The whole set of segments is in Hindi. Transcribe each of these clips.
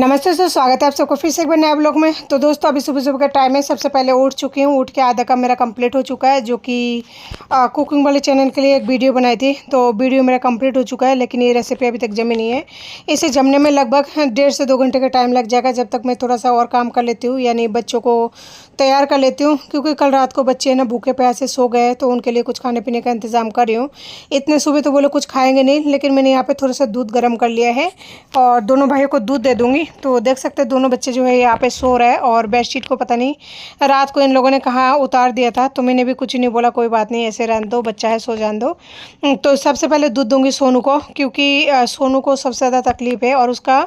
नमस्ते दोस्तों, स्वागत है आप सबको फिर से एक बार नए ब्लॉग में। तो दोस्तों अभी सुबह सुबह का टाइम है। सबसे पहले उठ चुकी हूँ। उठ के आधा काम मेरा कंप्लीट हो चुका है, जो कि कुकिंग वाले चैनल के लिए एक वीडियो बनाई थी। तो वीडियो मेरा कंप्लीट हो चुका है, लेकिन ये रेसिपी अभी तक जमी नहीं है। इसे जमने में लगभग 1.5 से 2 घंटे का टाइम लग जाएगा, जब तक मैं थोड़ा सा और काम कर लेती हूँ, यानी बच्चों को तैयार कर लेती हूँ। क्योंकि कल रात को बच्चे ना भूखे प्यासे सो गए, तो उनके लिए कुछ खाने पीने का इंतज़ाम कर रही हूँ। इतने सुबह तो वो लोग कुछ खाएंगे नहीं, लेकिन मैंने यहाँ पे थोड़ा सा दूध गर्म कर लिया है और दोनों भाइयों को दूध दे दूँगी। तो देख सकते हैं दोनों बच्चे जो है यहाँ पे सो रहे हैं, और बेडशीट को पता नहीं रात को इन लोगों ने कहाँ उतार दिया था। तो मैंने भी कुछ नहीं बोला, कोई बात नहीं, ऐसे रहने दो, बच्चा है, सो जाने दो। तो सबसे पहले दूध दूंगी सोनू को, क्योंकि सोनू को सबसे ज़्यादा तकलीफ है और उसका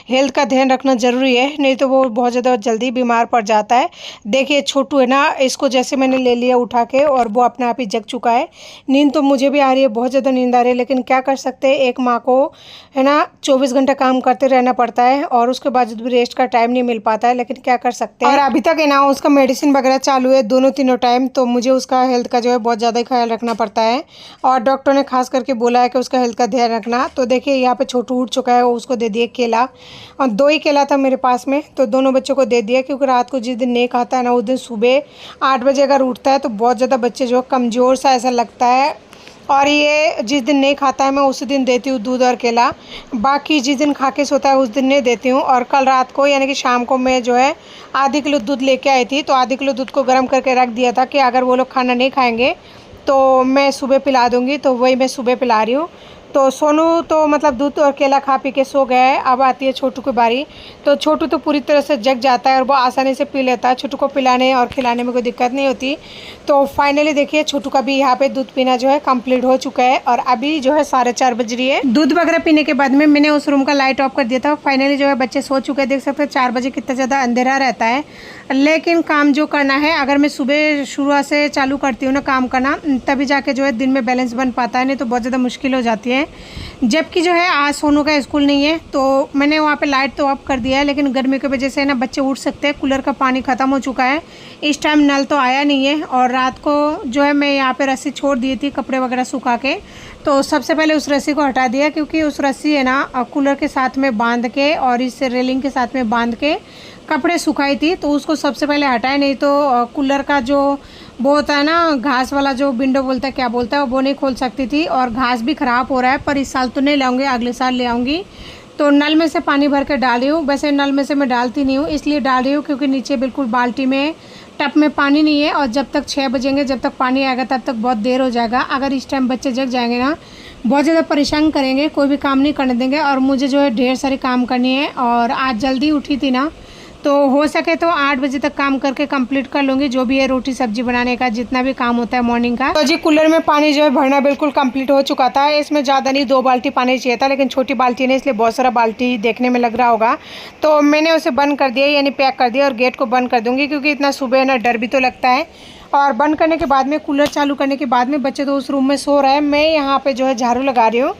हेल्थ का ध्यान रखना ज़रूरी है, नहीं तो वो बहुत ज़्यादा जल्दी बीमार पड़ जाता है। देखिए छोटू है ना, इसको जैसे मैंने ले लिया उठा के, और वो अपने आप ही जग चुका है। नींद तो मुझे भी आ रही है, बहुत ज़्यादा नींद आ रही है, लेकिन क्या कर सकते हैं, एक माँ को है ना 24 घंटे काम करते रहना पड़ता है, और उसके बाद भी रेस्ट का टाइम नहीं मिल पाता है, लेकिन क्या कर सकते हैं। और अभी तक है ना उसका मेडिसिन वगैरह चालू है दोनों तीनों टाइम, तो मुझे उसका हेल्थ का जो है बहुत ज़्यादा ख्याल रखना पड़ता है, और डॉक्टर ने खास करके बोला है कि उसका हेल्थ का ध्यान रखना। तो देखिए यहाँ पे छोटू उठ चुका है, उसको दे दिए केला, और 2 ही केला था मेरे पास में, तो दोनों बच्चों को दे दिया। क्योंकि रात को जिस दिन नहीं खाता है ना, उस दिन सुबह 8 बजे अगर उठता है तो बहुत ज़्यादा बच्चे जो कमज़ोर सा ऐसा लगता है। और ये जिस दिन नहीं खाता है मैं उसी दिन देती हूँ दूध और केला, बाकी जिस दिन खा के सोता है उस दिन नहीं देती हूँ। और कल रात को यानी कि शाम को मैं जो है आधी किलो दूध लेके आई थी, तो आधी किलो दूध को गर्म करके रख दिया था कि अगर वो लोग खाना नहीं खाएंगे तो मैं सुबह पिला दूँगी। तो वही मैं सुबह पिला रही हूँ। तो सोनू तो मतलब दूध और केला खा पी के सो गया है। अब आती है छोटू की बारी। तो छोटू तो पूरी तरह से जग जाता है और वो आसानी से पी लेता है। छोटू को पिलाने और खिलाने में कोई दिक्कत नहीं होती। तो फाइनली देखिए छोटू का भी यहाँ पे दूध पीना जो है कंप्लीट हो चुका है, और अभी जो है 4:30 बज रही है। दूध वगैरह पीने के बाद में मैंने उस रूम का लाइट ऑफ कर दिया था। फाइनली जो है बच्चे सो चुके हैं। देख सकते हैं 4 बजे कितना ज़्यादा अंधेरा रहता है, लेकिन काम जो करना है, अगर मैं सुबह शुरुआत से चालू करती हूँ ना काम करना, तभी जाके जो है दिन में बैलेंस बन पाता है, नहीं तो बहुत ज़्यादा मुश्किल हो जाती है। जबकि जो है आज सोनू का स्कूल नहीं है, तो मैंने वहाँ पे लाइट तो ऑफ कर दिया है, लेकिन गर्मी की वजह से ना बच्चे उठ सकते हैं। कूलर का पानी ख़त्म हो चुका है, इस टाइम नल तो आया नहीं है। और रात को जो है मैं यहाँ पे रस्सी छोड़ दी थी कपड़े वगैरह सुखा के, तो सबसे पहले उस रस्सी को हटा दिया, क्योंकि उस रस्सी है ना कूलर के साथ में बांध के और इस रेलिंग के साथ में बांध के कपड़े सुखाई थी, तो उसको सबसे पहले हटाए, नहीं तो कूलर का जो वो होता है ना घास वाला जो विंडो बोलता है, क्या बोलता है, वो नहीं खोल सकती थी। और घास भी ख़राब हो रहा है, पर इस साल तो नहीं लाऊंगी, अगले साल ले आऊँगी। तो नल में से पानी भर के डाल रही हूँ। वैसे नल में से मैं डालती नहीं हूँ, इसलिए डाल रही हूँ क्योंकि नीचे बिल्कुल बाल्टी में टप में पानी नहीं है, और जब तक 6 बजेंगे, जब तक पानी आएगा तब तक बहुत देर हो जाएगा। अगर इस टाइम बच्चे जग जाएंगे ना, बहुत ज़्यादा परेशान करेंगे, कोई भी काम नहीं करने देंगे। और मुझे जो है ढेर सारे काम करनी है, और आज जल्दी उठी थी ना, तो हो सके तो 8 बजे तक काम करके कंप्लीट कर लूँगी, जो भी है रोटी सब्जी बनाने का जितना भी काम होता है मॉर्निंग का। तो जी कूलर में पानी जो है भरना बिल्कुल कंप्लीट हो चुका था। इसमें ज़्यादा नहीं 2 बाल्टी पानी चाहिए था, लेकिन छोटी बाल्टी ने, इसलिए बहुत सारा बाल्टी देखने में लग रहा होगा। तो मैंने उसे बंद कर दिया, यानी पैक कर दिया, और गेट को बंद कर दूँगी, क्योंकि इतना सुबह ना डर भी तो लगता है। और बंद करने के बाद में, कूलर चालू करने के बाद में, बच्चे तो उस रूम में सो रहे हैं। मैं यहाँ पे जो है झाड़ू लगा रही हूँ,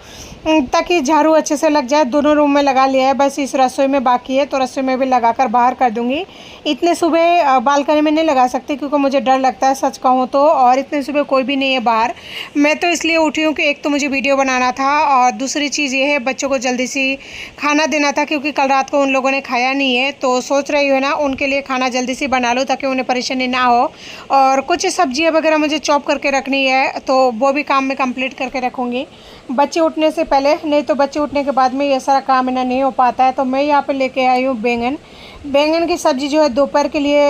ताकि झाड़ू अच्छे से लग जाए। दोनों रूम में लगा लिया है, बस इस रसोई में बाकी है, तो रसोई में भी लगाकर बाहर कर दूँगी। इतने सुबह बालकनी में नहीं लगा सकती, क्योंकि मुझे डर लगता है सच कहूँ तो, और इतने सुबह कोई भी नहीं है बाहर। मैं तो इसलिए उठी हूँ कि एक तो मुझे वीडियो बनाना था, और दूसरी चीज़ ये है बच्चों को जल्दी सी खाना देना था, क्योंकि कल रात को उन लोगों ने खाया नहीं है। तो सोच रही हूँ ना उनके लिए खाना जल्दी से बना लूँ, ताकि उन्हें परेशानी ना हो। और कुछ सब्जियाँ वगैरह मुझे चॉप करके रखनी है, तो वो भी काम मैं कंप्लीट करके रखूँगी बच्चे उठने से पहले, नहीं तो बच्चे उठने के बाद में ये सारा काम ना नहीं हो पाता है। तो मैं यहाँ पे लेके आई हूँ बैंगन की सब्ज़ी जो है दोपहर के लिए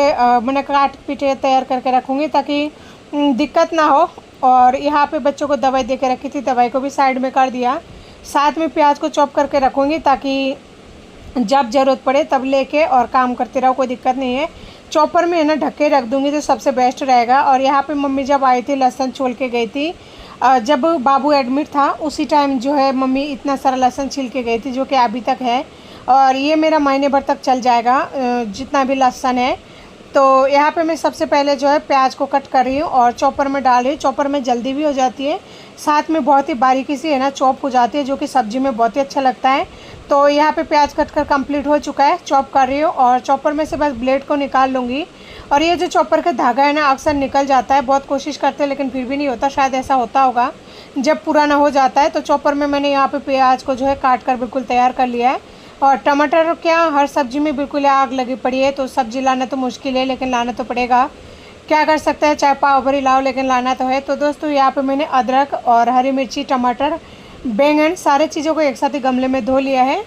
मैंने काट पीटे तैयार करके रखूँगी, ताकि दिक्कत ना हो। और यहाँ पे बच्चों को दवाई दे के रखी थी, दवाई को भी साइड में कर दिया। साथ में प्याज को चॉप करके रखूँगी, ताकि जब ज़रूरत पड़े तब लेके और काम करते रहो, कोई दिक्कत नहीं है। चॉपर में है ना ढक के रख दूँगी तो सबसे बेस्ट रहेगा। और यहाँ पे मम्मी जब आई थी लहसुन छोल के गई थी, जब बाबू एडमिट था उसी टाइम जो है मम्मी इतना सारा लहसुन छील के गई थी, जो कि अभी तक है, और ये मेरा महीने भर तक चल जाएगा जितना भी लहसुन है। तो यहाँ पे मैं सबसे पहले जो है प्याज को कट कर रही हूँ और चॉपर में डाल रही हूँ। चॉपर में जल्दी भी हो जाती है, साथ में बहुत ही बारीकी से है ना चॉप हो जाती है, जो कि सब्ज़ी में बहुत ही अच्छा लगता है। तो यहाँ पे प्याज कट कर कंप्लीट हो चुका है, चॉप कर रही हूँ, और चॉपर में से बस ब्लेड को निकाल लूँगी। और ये जो चॉपर का धागा है ना अक्सर निकल जाता है, बहुत कोशिश करते हैं लेकिन फिर भी नहीं होता, शायद ऐसा होता होगा जब पुराना हो जाता है। तो चॉपर में मैंने यहाँ पे प्याज को जो है काट कर बिल्कुल तैयार कर लिया है। और टमाटर क्या, हर सब्जी में बिल्कुल आग लगी पड़ी है, तो सब्जी लाना तो मुश्किल है, लेकिन लाना तो पड़ेगा। क्या कर सकते हैं, चाहे पाव भरी लाओ, लेकिन लाना तो है। तो दोस्तों यहाँ पे मैंने अदरक और हरी मिर्ची, टमाटर, बैंगन सारे चीज़ों को एक साथ ही गमले में धो लिया है।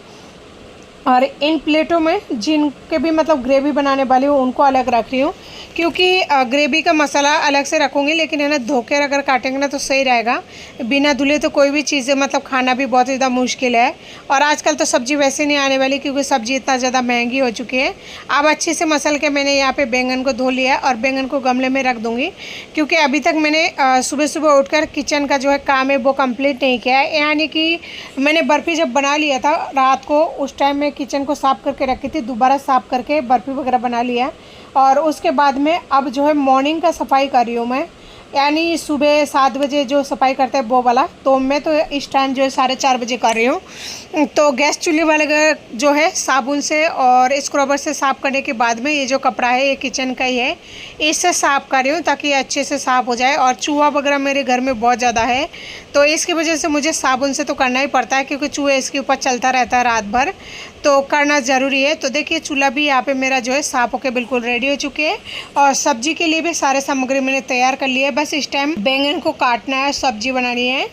और इन प्लेटों में जिनके भी मतलब ग्रेवी बनाने वाली हूँ उनको अलग रख रही हूँ, क्योंकि ग्रेवी का मसाला अलग से रखूँगी, लेकिन है ना धोकर अगर काटेंगे ना तो सही रहेगा। बिना धुले तो कोई भी चीज़ें मतलब खाना भी बहुत ज़्यादा मुश्किल है। और आजकल तो सब्ज़ी वैसे नहीं आने वाली, क्योंकि सब्ज़ी इतना ज़्यादा महंगी हो चुकी है। अब अच्छे से मसल के मैंने यहाँ पे बैंगन को धो लिया है और बैंगन को गमले में रख दूँगी, क्योंकि अभी तक मैंने सुबह सुबह उठकर किचन का जो है काम है वो कंप्लीट नहीं किया है। यानी कि मैंने बर्फ़ी जब बना लिया था रात को, उस टाइम में किचन को साफ़ करके रखी थी, दोबारा साफ़ करके बर्फ़ी वगैरह बना लिया। और उसके बाद में अब जो है मॉर्निंग का सफाई कर रही हूँ मैं, यानी सुबह 7 बजे जो सफाई करते हैं वो वाला। तो मैं तो इस टाइम जो है 4:30 बजे कर रही हूँ। तो गैस चूल्हे वाले जो है साबुन से और स्क्रबर से साफ़ करने के बाद में ये जो कपड़ा है ये किचन का ही है, इससे साफ़ कर रही हूँ ताकि अच्छे से साफ़ हो जाए। और चूहा वगैरह मेरे घर में बहुत ज़्यादा है, तो इसकी वजह से मुझे साबुन से तो करना ही पड़ता है, क्योंकि चूहे इसके ऊपर चलता रहता है रात भर, तो करना ज़रूरी है। तो देखिए चूल्हा भी यहाँ पे मेरा जो है साफ़ होकर बिल्कुल रेडी हो चुके हैं। और सब्जी के लिए भी सारे सामग्री मैंने तैयार कर लिया है, बस इस टाइम बैंगन को काटना है, सब्जी बनानी है।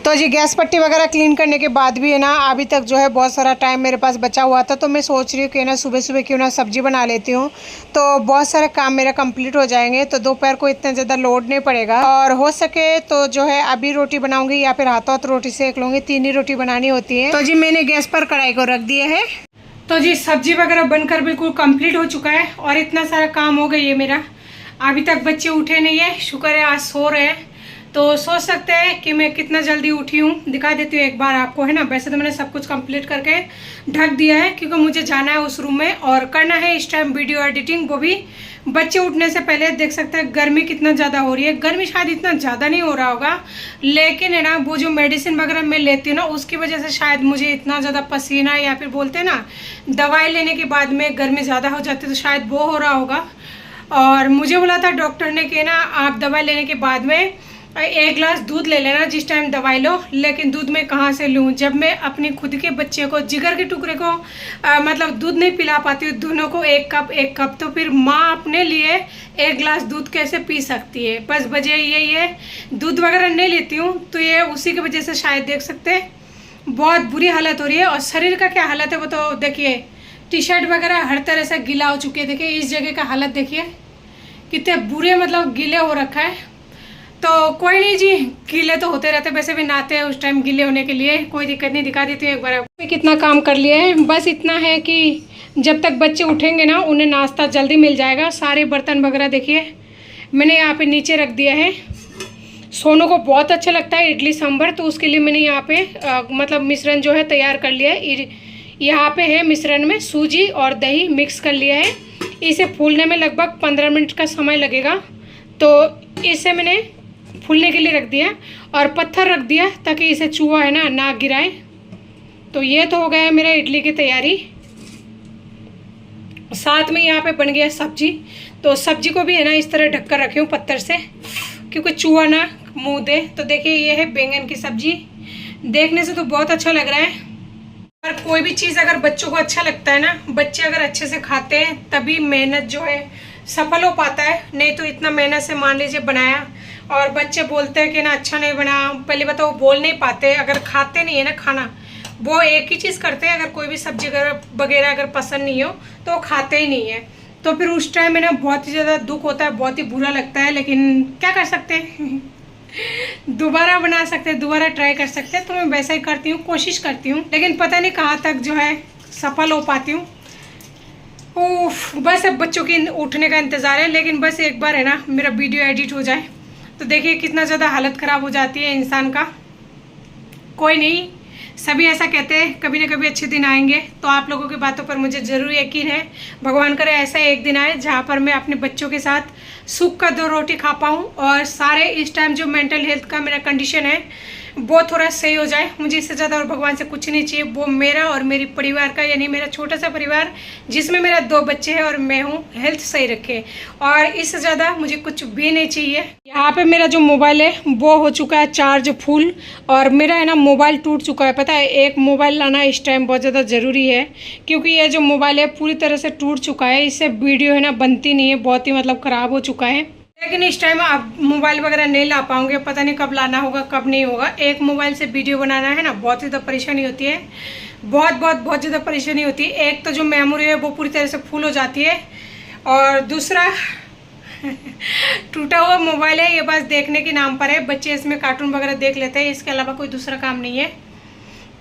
तो जी गैस पट्टी वगैरह क्लीन करने के बाद भी है ना अभी तक जो है बहुत सारा टाइम मेरे पास बचा हुआ था, तो मैं सोच रही हूँ कि ना सुबह सुबह क्यों ना सब्जी बना लेती हूँ, तो बहुत सारे काम मेरा कंप्लीट हो जाएंगे, तो दोपहर को इतना ज़्यादा लोड नहीं पड़ेगा। और हो सके तो जो है अभी रोटी बनाऊँगी या फिर हाथों हाथ रोटी सेक लूँगी, 3 ही रोटी बनानी होती है। तो जी मैंने गैस पर कढ़ाई को रख दिया है। तो जी सब्जी वगैरह बनकर बिल्कुल कंप्लीट हो चुका है और इतना सारा काम हो गई है मेरा। अभी तक बच्चे उठे नहीं है, शुक्र है आज सो रहे हैं। तो सोच सकते हैं कि मैं कितना जल्दी उठी हूँ, दिखा देती हूँ एक बार आपको, है ना। वैसे तो मैंने सब कुछ कंप्लीट करके ढक दिया है, क्योंकि मुझे जाना है उस रूम में और करना है इस टाइम वीडियो एडिटिंग, वो भी बच्चे उठने से पहले। देख सकते हैं गर्मी कितना ज़्यादा हो रही है। गर्मी शायद इतना ज़्यादा नहीं हो रहा होगा, लेकिन है ना वो जो मेडिसिन वगैरह मैं लेती हूँ ना उसकी वजह से शायद मुझे इतना ज़्यादा पसीना, या फिर बोलते हैं ना दवाई लेने के बाद में गर्मी ज़्यादा हो जाती है, तो शायद वो हो रहा होगा। और मुझे बोला था डॉक्टर ने कि ना आप दवाई लेने के बाद में 1 गिलास दूध ले लेना जिस टाइम दवाई लो, लेकिन दूध मैं कहाँ से लूँ जब मैं अपने खुद के बच्चे को, जिगर के टुकड़े को मतलब दूध नहीं पिला पाती हूँ, दोनों को 1 कप, तो फिर माँ अपने लिए 1 गिलास दूध कैसे पी सकती है। बस वजह यही है, दूध वगैरह नहीं लेती हूँ, तो ये उसी की वजह से शायद देख सकते हैं बहुत बुरी हालत हो रही है। और शरीर का क्या हालत है वो तो देखिए, टी शर्ट वगैरह हर तरह से गीला हो चुकी है। देखिए इस जगह का हालत देखिए कितने बुरे मतलब गीले हो रखा है। तो कोई नहीं जी, गीले तो होते रहते, वैसे भी नहाते हैं उस टाइम गीले होने के लिए, कोई दिक्कत नहीं। दिखा देती हूँ एक बार आपको कितना काम कर लिया है। बस इतना है कि जब तक बच्चे उठेंगे ना उन्हें नाश्ता जल्दी मिल जाएगा। सारे बर्तन वगैरह देखिए मैंने यहाँ पे नीचे रख दिया है। सोनू को बहुत अच्छा लगता है इडली सांभर, तो उसके लिए मैंने यहाँ पे मतलब मिश्रण जो है तैयार कर लिया है। यहाँ पे है मिश्रण में सूजी और दही मिक्स कर लिया है। इसे फूलने में लगभग 15 मिनट का समय लगेगा, तो इसे मैंने फूलने के लिए रख दिया और पत्थर रख दिया ताकि इसे चूहा है ना गिराए। तो ये तो हो गया है मेरा इडली की तैयारी। साथ में यहाँ पे बन गया सब्जी, तो सब्जी को भी है ना इस तरह ढक कर रखी हूँ पत्थर से, क्योंकि चूहा ना मुँह दे। तो देखिए ये है बैंगन की सब्जी, देखने से तो बहुत अच्छा लग रहा है। पर कोई भी चीज़ अगर बच्चों को अच्छा लगता है ना, बच्चे अगर अच्छे से खाते हैं तभी मेहनत जो है सफल हो पाता है। नहीं तो इतना मेहनत से मान लीजिए बनाया और बच्चे बोलते हैं कि ना अच्छा नहीं बना, पहले बताओ बोल नहीं पाते, अगर खाते नहीं है ना खाना, वो एक ही चीज़ करते हैं, अगर कोई भी सब्जी वगैरह अगर पसंद नहीं हो तो वो खाते ही नहीं है। तो फिर उस टाइम में ना बहुत ही ज़्यादा दुख होता है, बहुत ही बुरा लगता है, लेकिन क्या कर सकते हैं दोबारा बना सकते हैं, दोबारा ट्राई कर सकते हैं। तो मैं वैसा ही करती हूँ, कोशिश करती हूँ, लेकिन पता नहीं कहाँ तक जो है सफल हो पाती हूँ। ओह बस अब बच्चों के उठने का इंतज़ार है, लेकिन बस एक बार है ना मेरा वीडियो एडिट हो जाए। तो देखिए कितना ज़्यादा हालत ख़राब हो जाती है इंसान का। कोई नहीं, सभी ऐसा कहते हैं, कभी ना कभी अच्छे दिन आएंगे। तो आप लोगों की बातों पर मुझे ज़रूर यकीन है, भगवान करे ऐसा एक दिन आए जहाँ पर मैं अपने बच्चों के साथ सूख का 2 रोटी खा पाऊँ। और सारे इस टाइम जो मेंटल हेल्थ का मेरा कंडीशन है, वो थोड़ा सही हो जाए। मुझे इससे ज़्यादा और भगवान से कुछ नहीं चाहिए। वो मेरा और मेरी परिवार का, यानी मेरा छोटा सा परिवार जिसमें मेरा 2 बच्चे हैं और मैं हूँ, हेल्थ सही रखे, और इससे ज़्यादा मुझे कुछ भी नहीं चाहिए। यहाँ पे मेरा जो मोबाइल है वो हो चुका है चार्ज फुल, और मेरा है ना मोबाइल टूट चुका है। पता है, एक मोबाइल लाना इस टाइम बहुत ज़्यादा ज़रूरी है, क्योंकि ये जो मोबाइल है पूरी तरह से टूट चुका है। इससे वीडियो है ना बनती नहीं है, बहुत ही मतलब ख़राब हो चुका है। लेकिन इस टाइम आप मोबाइल वगैरह नहीं ला पाओगे, पता नहीं कब लाना होगा कब नहीं होगा। एक मोबाइल से वीडियो बनाना है ना, बहुत ज़्यादा परेशानी होती है, बहुत ज़्यादा परेशानी होती है। एक तो जो मेमोरी है वो पूरी तरह से फुल हो जाती है, और दूसरा टूटा हुआ मोबाइल है, ये बस देखने के नाम पर है। बच्चे इसमें कार्टून वगैरह देख लेते हैं, इसके अलावा कोई दूसरा काम नहीं है।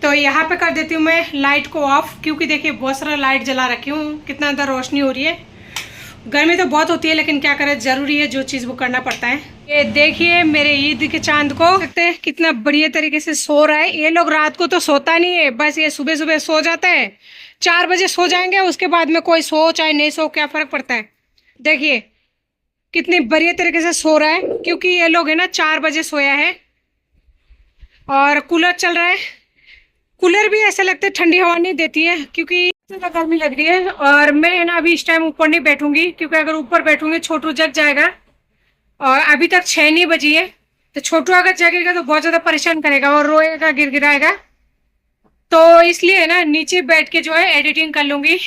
तो यहाँ पे कर देती हूँ मैं लाइट को ऑफ, क्योंकि देखिए बहुत सारा लाइट जला रखी हूँ, कितना ज़्यादा रोशनी हो रही है। गर्मी तो बहुत होती है, लेकिन क्या करें, ज़रूरी है, जो चीज़ वो करना पड़ता है। ये देखिए मेरे ईद के चांद को, देखते हैं कितना बढ़िया तरीके से सो रहा है। ये लोग रात को तो सोता नहीं है, बस ये सुबह सुबह सो जाता है। 4 बजे सो जाएंगे, उसके बाद में कोई सो चाहे नहीं सो, क्या फ़र्क पड़ता है। देखिए कितनी बढ़िया तरीके से सो रहा है, क्योंकि ये लोग है ना 4 बजे सोया है, और कूलर चल रहा है। कूलर भी ऐसा लगता है ठंडी हवा नहीं देती है, क्योंकि ज़्यादा गर्मी लग रही है। और मैं है ना अभी इस टाइम ऊपर नहीं बैठूंगी, क्योंकि अगर ऊपर बैठूंगी छोटू जग जाएगा, और अभी तक 6 नहीं बजी है, तो छोटू अगर जगेगा तो बहुत ज़्यादा परेशान करेगा और रोएगा, गिड़गिड़ाएगा। तो इसलिए है ना नीचे बैठ के जो है एडिटिंग कर लूँगी।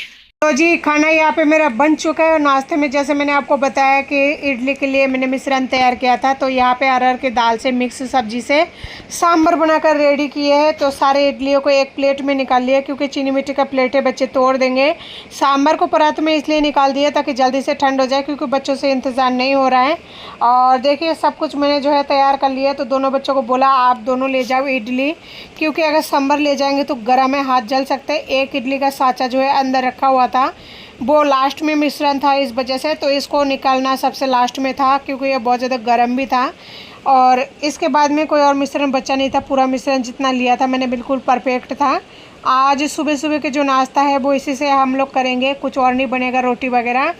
तो जी खाना यहाँ पे मेरा बन चुका है। नाश्ते में जैसे मैंने आपको बताया कि इडली के लिए मैंने मिश्रण तैयार किया था, तो यहाँ पे अरहर की दाल से मिक्स सब्जी से सांभर बनाकर रेडी किए हैं। तो सारे इडलियों को एक प्लेट में निकाल लिया, क्योंकि चीनी मिट्टी का प्लेट है, बच्चे तोड़ देंगे। सांभर को परात में इसलिए निकाल दिया ताकि जल्दी से ठंड हो जाए, क्योंकि बच्चों से इंतज़ार नहीं हो रहा है। और देखिए सब कुछ मैंने जो है तैयार कर लिया। तो दोनों बच्चों को बोला आप दोनों ले जाओ इडली, क्योंकि अगर सांभर ले जाएंगे तो गर्म है, हाथ जल सकते हैं। एक इडली का साँचा जो है अंदर रखा हुआ था, वो लास्ट में मिश्रण था, इस वजह से तो इसको निकालना सबसे लास्ट में था, क्योंकि ये बहुत ज़्यादा गर्म भी था। और इसके बाद में कोई और मिश्रण बचा नहीं था, पूरा मिश्रण जितना लिया था मैंने बिल्कुल परफेक्ट था। आज सुबह सुबह के जो नाश्ता है वो इसी से हम लोग करेंगे, कुछ और नहीं बनेगा, रोटी वगैरह।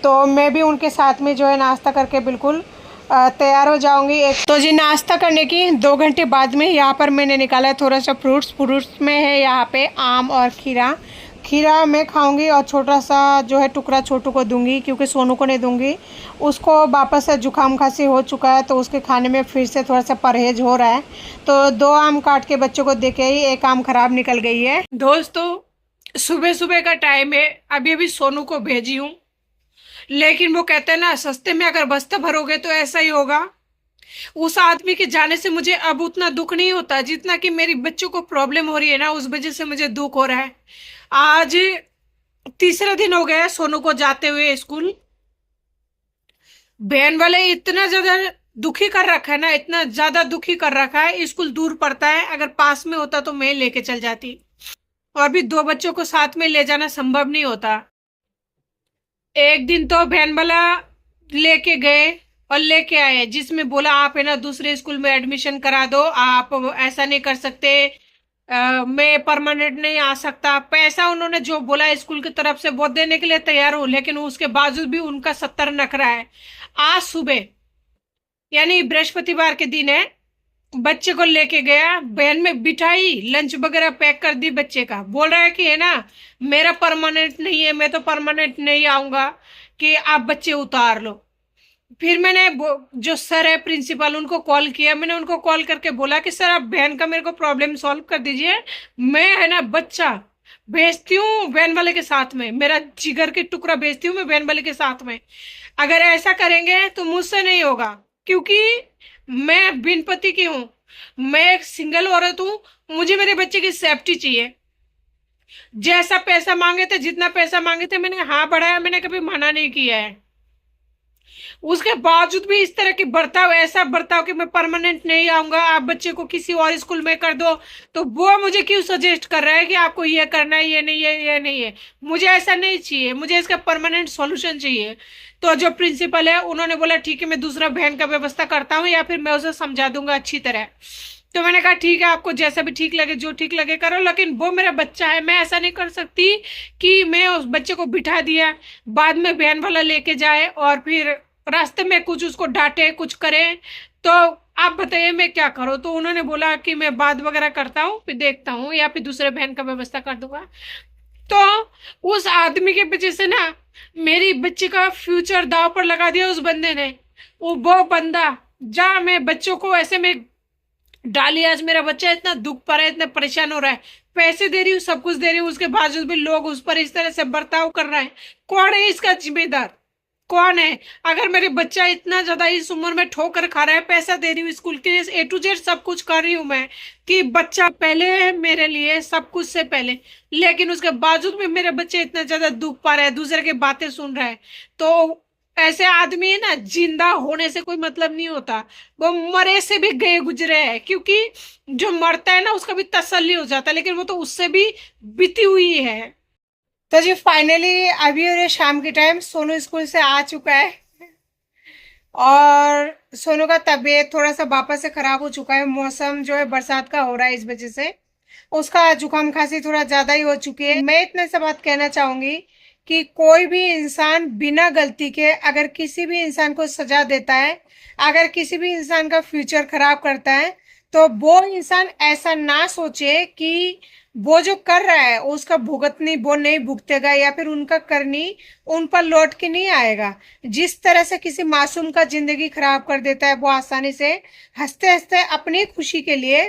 तो मैं भी उनके साथ में जो है नाश्ता करके बिल्कुल तैयार हो जाऊंगी। एक तो जी नाश्ता करने की 2 घंटे बाद में यहाँ पर मैंने निकाला है थोड़ा सा फ्रूट्स में है यहाँ पे आम और खीरा मैं खाऊंगी, और छोटा सा जो है टुकड़ा छोटू को दूंगी, क्योंकि सोनू को नहीं दूंगी। उसको वापस से जुकाम खांसी हो चुका है, तो उसके खाने में फिर से थोड़ा सा परहेज हो रहा है। तो 2 आम काट के बच्चों को देके ही एक आम खराब निकल गई है। दोस्तों सुबह सुबह का टाइम है, अभी अभी सोनू को भेजी हूँ, लेकिन वो कहते हैं ना सस्ते में अगर बस्ता भरोगे तो ऐसा ही होगा। उस आदमी के जाने से मुझे अब उतना दुख नहीं होता जितना कि मेरी बच्चों को प्रॉब्लम हो रही है ना, उस वजह से मुझे दुख हो रहा है। आज 3रा दिन हो गया सोनू को जाते हुए स्कूल। बहन वाले इतना ज्यादा दुखी कर रखा है ना, इतना ज्यादा दुखी कर रखा है। स्कूल दूर पड़ता है, अगर पास में होता तो मैं लेके चल जाती, और भी 2 बच्चों को साथ में ले जाना संभव नहीं होता। एक दिन तो बहन वाला लेके गए और लेके आए, जिसमें बोला आप है ना दूसरे स्कूल में एडमिशन करा दो, आप ऐसा नहीं कर सकते, मैं परमानेंट नहीं आ सकता। पैसा उन्होंने जो बोला स्कूल की तरफ से वो देने के लिए तैयार हूं, लेकिन उसके बावजूद भी उनका 70 नखरा है। आज सुबह यानी बृहस्पतिवार के दिन है, बच्चे को लेके गया, बहन में बिठाई, लंच वगैरह पैक कर दी बच्चे का। बोल रहा है कि है ना मेरा परमानेंट नहीं है, मैं तो परमानेंट नहीं आऊंगा, कि आप बच्चे उतार लो। फिर मैंने जो सर है प्रिंसिपल उनको कॉल किया। मैंने उनको कॉल करके बोला कि सर आप बहन का मेरे को प्रॉब्लम सॉल्व कर दीजिए, मैं है ना बच्चा भेजती हूँ बहन वाले के साथ में, मेरा जिगर के टुकड़ा भेजती हूँ मैं बहन वाले के साथ में। अगर ऐसा करेंगे तो मुझसे नहीं होगा, क्योंकि मैं बिन पति की हूँ, मैं एक सिंगल औरत हूँ, मुझे मेरे बच्चे की सेफ्टी चाहिए। जैसा पैसा मांगे थे, जितना पैसा मांगे थे मैंने हाँ बढ़ाया, मैंने कभी मना नहीं किया है। उसके बावजूद भी इस तरह की बर्ताव, ऐसा बर्ताव कि मैं परमानेंट नहीं आऊंगा, आप बच्चे को किसी और स्कूल में कर दो, तो वो मुझे क्यों सजेस्ट कर रहा है कि आपको ये करना है, ये नहीं है, ये नहीं है। मुझे ऐसा नहीं चाहिए, मुझे इसका परमानेंट सॉल्यूशन चाहिए। तो जो प्रिंसिपल है उन्होंने बोला ठीक है मैं दूसरा बहन का व्यवस्था करता हूँ, या फिर मैं उसे समझा दूंगा अच्छी तरह। तो मैंने कहा ठीक है, आपको जैसा भी ठीक लगे, जो ठीक लगे करो, लेकिन वो मेरा बच्चा है, मैं ऐसा नहीं कर सकती कि मैं उस बच्चे को बिठा दिया, बाद में बहन वाला लेके जाए और फिर रास्ते में कुछ उसको डांटे, कुछ करे, तो आप बताइए मैं क्या करूँ? तो उन्होंने बोला कि मैं बात वगैरह करता हूँ, फिर देखता हूँ, या फिर दूसरे बहन का व्यवस्था कर दूंगा। तो उस आदमी के वजह से ना मेरी बच्ची का फ्यूचर दाव पर लगा दिया उस बंदे ने। वो बंदा, जा मैं बच्चों को ऐसे में डाली, आज मेरा बच्चा इतना दुख पा रहा है, इतना परेशान हो रहा है, पैसे दे रही हूँ, सब कुछ दे रही हूँ, उसके बावजूद भी लोग उस पर इस तरह से बर्ताव कर रहे हैं। कौन है इसका जिम्मेदार? कौन है? अगर मेरे बच्चा इतना ज्यादा इस उम्र में ठोकर खा रहा है, पैसा दे रही हूँ स्कूल के लिए, ए टू जेड सब कुछ कर रही हूँ मैं, कि बच्चा पहले है मेरे लिए, सब कुछ से पहले, लेकिन उसके बावजूद भी मेरे बच्चे इतना ज्यादा दुख पा रहे हैं, दूसरे की बातें सुन रहे हैं। तो ऐसे आदमी है ना, जिंदा होने से कोई मतलब नहीं होता, वो मरे से भी गए गुजरे हैं, क्योंकि जो मरता है ना उसका भी तसल्ली हो जाता है, लेकिन वो तो उससे भी बीती हुई है। तो जी फाइनली अभी और ये शाम के टाइम सोनू स्कूल से आ चुका है, और सोनू का तबीयत थोड़ा सा वापस से खराब हो चुका है। मौसम जो है बरसात का हो रहा है, इस वजह से उसका जुकाम खांसी थोड़ा ज्यादा ही हो चुकी है। मैं इतने से बात कहना चाहूंगी कि कोई भी इंसान बिना गलती के अगर किसी भी इंसान को सजा देता है, अगर किसी भी इंसान का फ्यूचर खराब करता है, तो वो इंसान ऐसा ना सोचे कि वो जो कर रहा है उसका भुगतनी वो नहीं भुगतेगा, या फिर उनका करनी उन पर लौट के नहीं आएगा। जिस तरह से किसी मासूम का जिंदगी खराब कर देता है वो आसानी से, हंसते हंसते अपनी खुशी के लिए,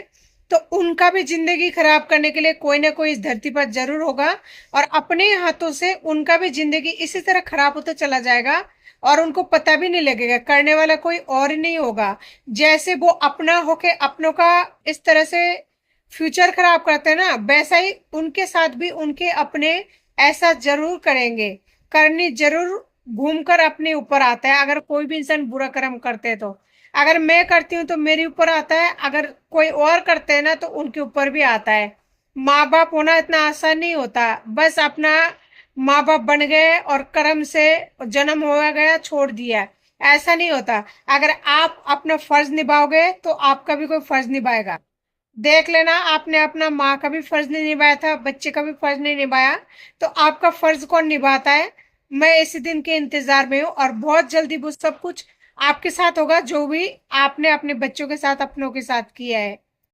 तो उनका भी जिंदगी खराब करने के लिए कोई ना कोई इस धरती पर जरूर होगा, और अपने हाथों से उनका भी जिंदगी इसी तरह खराब होता चला जाएगा, और उनको पता भी नहीं लगेगा। करने वाला कोई और ही नहीं होगा। जैसे वो अपना होके अपनों का इस तरह से फ्यूचर खराब करते हैं ना, वैसा ही उनके साथ भी उनके अपने ऐसा जरूर करेंगे। करनी जरूर घूमकर अपने ऊपर आता है। अगर कोई भी इंसान बुरा कर्म करते हैं तो, अगर मैं करती हूँ तो मेरे ऊपर आता है, अगर कोई और करते हैं ना तो उनके ऊपर भी आता है। माँ बाप होना इतना आसान नहीं होता, बस अपना माँ बाप बन गए और कर्म से जन्म हो गया, छोड़ दिया, ऐसा नहीं होता। अगर आप अपना फर्ज निभाओगे तो आपका भी कोई फर्ज निभाएगा। देख लेना, आपने अपना माँ का भी फर्ज नहीं निभाया था, बच्चे का भी फर्ज नहीं निभाया, तो आपका फर्ज कौन निभाता है? मैं इसी दिन के इंतजार में हूँ, और बहुत जल्दी वो सब कुछ आपके साथ होगा जो भी आपने अपने बच्चों के साथ, अपनों के साथ किया है।